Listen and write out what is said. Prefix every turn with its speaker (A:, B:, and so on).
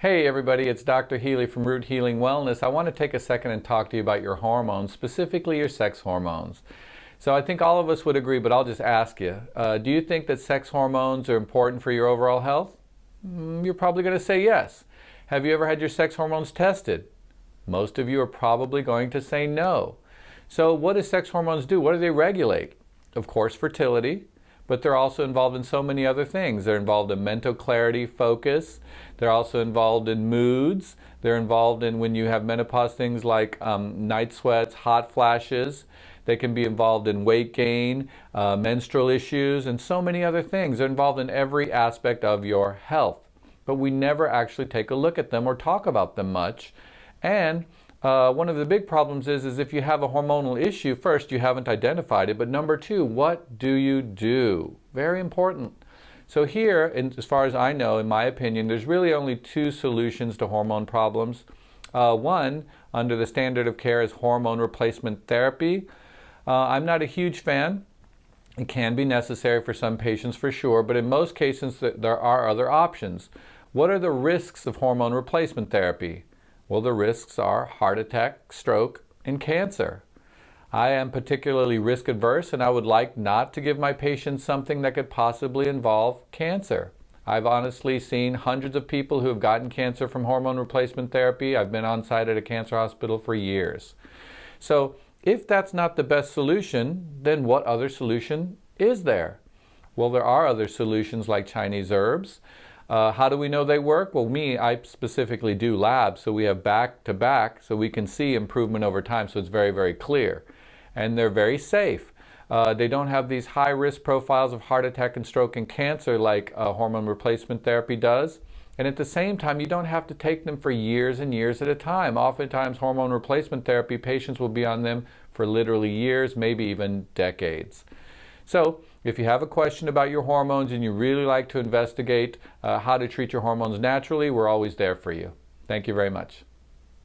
A: Hey everybody, it's Dr. Healy from Root Healing Wellness. I want to take a second and talk to you about your hormones, specifically your sex hormones. So I think all of us would agree, but I'll just ask you, do you think that sex hormones are important for your overall health? You're probably going to say yes. Have you ever had your sex hormones tested? Most of you are probably going to say no. So what do sex hormones do? What do they regulate? Of course, fertility. But they're also involved in so many other things. They're involved in mental clarity, focus. They're also involved in moods. They're involved in when you have menopause things like night sweats, hot flashes. They can be involved in weight gain, menstrual issues, and so many other things. They're involved in every aspect of your health. But we never actually take a look at them or talk about them much. And one of the big problems is if you have a hormonal issue, first, you haven't identified it, but number two, what do you do? Very important. So here, as far as I know, in my opinion, there's really only two solutions to hormone problems. One, under the standard of care, is hormone replacement therapy. I'm not a huge fan. It can be necessary for some patients for sure, but in most cases there are other options. What are the risks of hormone replacement therapy? Well, the risks are heart attack, stroke, and cancer. I am particularly risk adverse and I would like not to give my patients something that could possibly involve cancer. I've honestly seen hundreds of people who have gotten cancer from hormone replacement therapy. I've been on site at a cancer hospital for years. So if that's not the best solution, then what other solution is there? Well, there are other solutions like Chinese herbs. How do we know they work? Well, I specifically do labs, so we have back to back, so we can see improvement over time, so it's very, very clear. And they're very safe. They don't have these high risk profiles of heart attack and stroke and cancer like hormone replacement therapy does. And at the same time, you don't have to take them for years and years at a time. Oftentimes, hormone replacement therapy, patients will be on them for literally years, maybe even decades. So if you have a question about your hormones and you really like to investigate how to treat your hormones naturally, we're always there for you. Thank you very much.